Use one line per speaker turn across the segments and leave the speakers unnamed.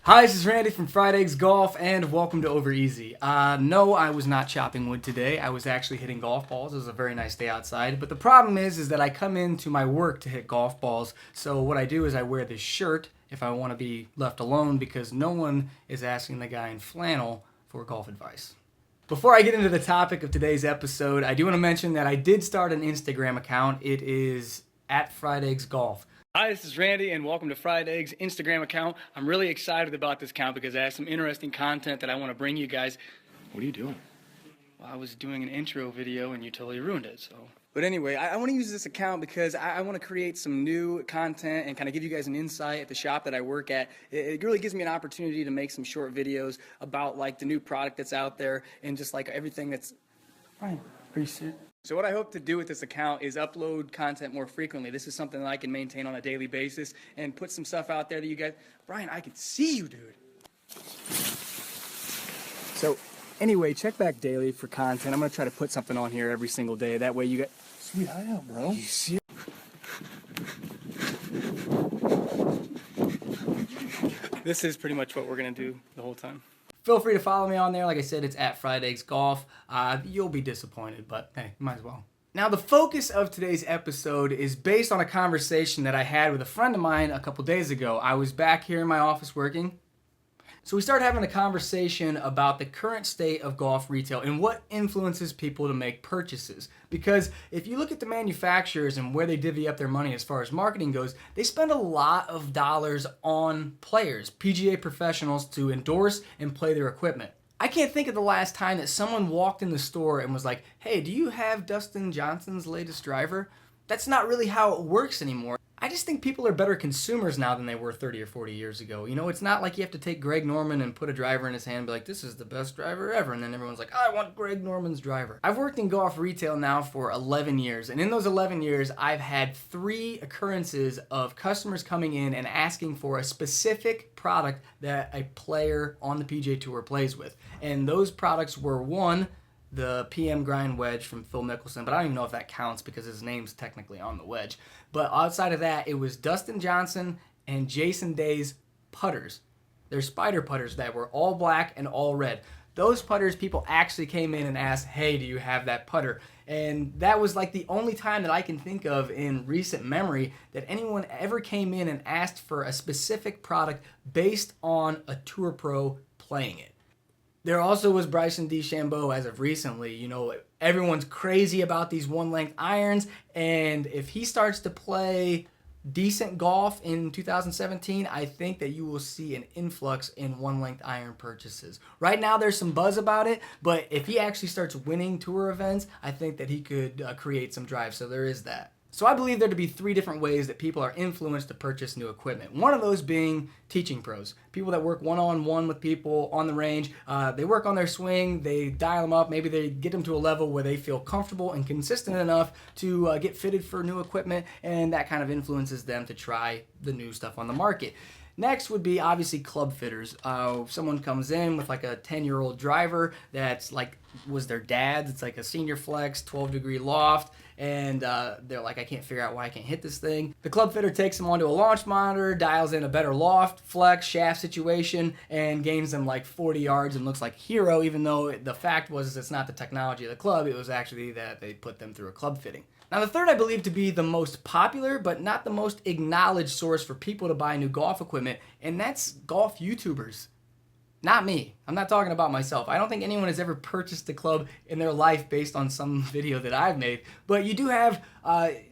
Hi, this is Randy from Fried Eggs Golf, and welcome to Over Easy. No, I was not chopping wood today. I was actually hitting golf balls. It was a very nice day outside. But the problem is that I come into my work to hit golf balls. So what I do is I wear this shirt if I want to be left alone because no one is asking the guy in flannel for golf advice. Before I get into the topic of today's episode, I do want to mention that I did start an Instagram account. It is at Fried Eggs Golf. Hi, this is Randy, and welcome to Fried Eggs Instagram account. I'm really excited about this account because I have some interesting content that I want to bring you guys.
What are you doing?
Well, I was doing an intro video and you totally ruined it, so. But anyway, I want to use this account because I want to create some new content and kind of give you guys an insight at the shop that I work at. It really gives me an opportunity to make some short videos about like the new product that's out there and just like everything that's... Ryan, are you serious? So what I hope to do with this account is upload content more frequently. This is something that I can maintain on a daily basis and put some stuff out there that you guys... Brian, I can see you, dude. So anyway, check back daily for content. I'm going to try to put something on here every single day. That way you get...
Sweet, I am, bro.
You see? This is pretty much what we're going to do the whole time. Feel free to follow me on there. Like I said, it's at Fried Eggs Golf. You'll be disappointed, but hey, might as well. Now, the focus of today's episode is based on a conversation that I had with a friend of mine a couple days ago. I was back here in my office working. So we started having a conversation about the current state of golf retail and what influences people to make purchases. Because if you look at the manufacturers and where they divvy up their money as far as marketing goes, they spend a lot of dollars on players, PGA professionals, to endorse and play their equipment. I can't think of the last time that someone walked in the store and was like, hey, do you have Dustin Johnson's latest driver? That's not really how it works anymore. I just think people are better consumers now than they were 30 or 40 years ago. You know, it's not like you have to take Greg Norman and put a driver in his hand and be like, this is the best driver ever. And then everyone's like, I want Greg Norman's driver. I've worked in golf retail now for 11 years. And in those 11 years, I've had 3 occurrences of customers coming in and asking for a specific product that a player on the PGA Tour plays with. And those products were, 1, the PM grind wedge from Phil Mickelson, but I don't even know if that counts because his name's technically on the wedge. But outside of that, it was Dustin Johnson and Jason Day's putters. They're spider putters that were all black and all red. Those putters, people actually came in and asked, hey, do you have that putter? And that was like the only time that I can think of in recent memory that anyone ever came in and asked for a specific product based on a tour pro playing it. There also was Bryson DeChambeau as of recently. You know, everyone's crazy about these one-length irons, and if he starts to play decent golf in 2017, I think that you will see an influx in one-length iron purchases. Right now, there's some buzz about it, but if he actually starts winning tour events, I think that he could create some drive, so there is that. So I believe there to be 3 different ways that people are influenced to purchase new equipment. One of those being teaching pros. People that work one-on-one with people on the range. They work on their swing, they dial them up, maybe they get them to a level where they feel comfortable and consistent enough to get fitted for new equipment, and that kind of influences them to try the new stuff on the market. Next would be obviously club fitters. Someone comes in with like a 10-year-old driver that's like was their dad's. It's like a senior flex, 12-degree loft, and they're like, I can't figure out why I can't hit this thing. The club fitter takes them onto a launch monitor, dials in a better loft, flex, shaft situation, and gains them like 40 yards and looks like a hero, even though the fact was it's not the technology of the club, it was actually that they put them through a club fitting. Now, the third I believe to be the most popular, but not the most acknowledged source for people to buy new golf equipment, and that's golf YouTubers. Not me. I'm not talking about myself. I don't think anyone has ever purchased a club in their life based on some video that I've made. But you do have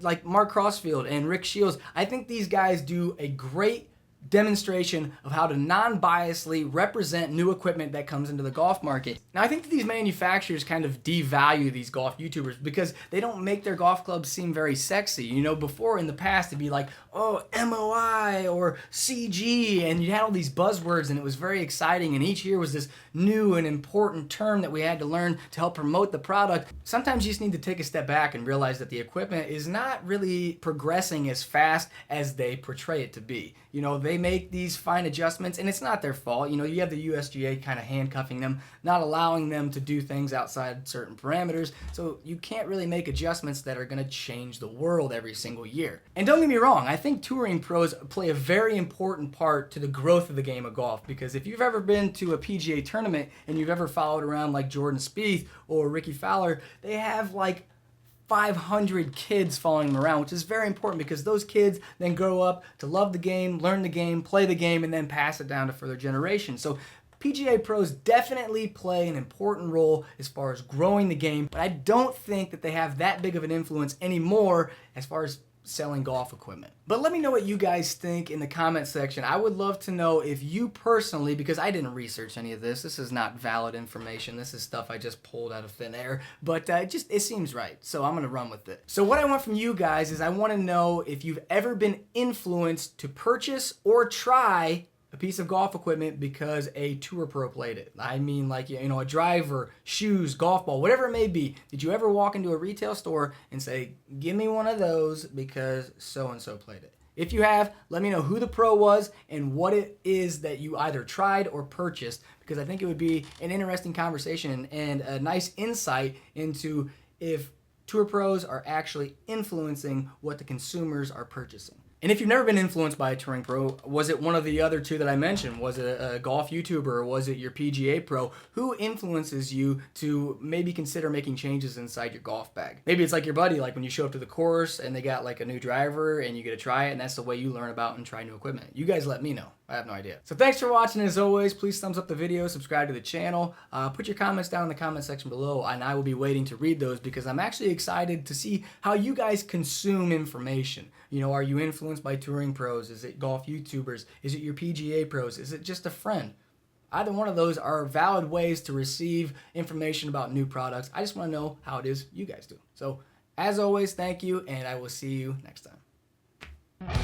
like Mark Crossfield and Rick Shields. I think these guys do a great demonstration of how to non-biasly represent new equipment that comes into the golf market. Now, I think that these manufacturers kind of devalue these golf YouTubers because they don't make their golf clubs seem very sexy. You know, before in the past, it'd be like, oh, MOI or CG, and you had all these buzzwords, and it was very exciting, and each year was this new and important term that we had to learn to help promote the product. Sometimes you just need to take a step back and realize that the equipment is not really progressing as fast as they portray it to be. You know, they make these fine adjustments and it's not their fault. You know, you have the USGA kind of handcuffing them, not allowing them to do things outside certain parameters. So you can't really make adjustments that are going to change the world every single year. And don't get me wrong, I think touring pros play a very important part to the growth of the game of golf, because if you've ever been to a PGA tournament and you've ever followed around like Jordan Spieth or Ricky Fowler, they have like 500 kids following them around, which is very important because those kids then grow up to love the game, learn the game, play the game, and then pass it down to further generations. So PGA pros definitely play an important role as far as growing the game, but I don't think that they have that big of an influence anymore as far as selling golf equipment. But let me know what you guys think in the comment section. I would love to know if you personally, because I didn't research any of this, this is not valid information, this is stuff I just pulled out of thin air, but it seems right, so I'm gonna run with it. So what I want from you guys is I want to know if you've ever been influenced to purchase or try a piece of golf equipment because a tour pro played it. I mean, like, you know, a driver, shoes, golf ball, whatever it may be. Did you ever walk into a retail store and say, give me one of those because so-and-so played it? If you have, let me know who the pro was and what it is that you either tried or purchased, because I think it would be an interesting conversation and a nice insight into if tour pros are actually influencing what the consumers are purchasing. And if you've never been influenced by a touring pro, was it one of the other two that I mentioned? Was it a golf YouTuber or was it your PGA pro? Who influences you to maybe consider making changes inside your golf bag? Maybe it's like your buddy, like when you show up to the course and they got like a new driver and you get to try it, and that's the way you learn about and try new equipment. You guys let me know. I have no idea. So thanks for watching. As always, please thumbs up the video, subscribe to the channel, put your comments down in the comment section below, and I will be waiting to read those because I'm actually excited to see how you guys consume information. You know, are you influenced by touring pros? Is it golf YouTubers? Is it your PGA pros? Is it just a friend? Either one of those are valid ways to receive information about new products. I just want to know how it is you guys do. So as always, thank you, and I will see you next time.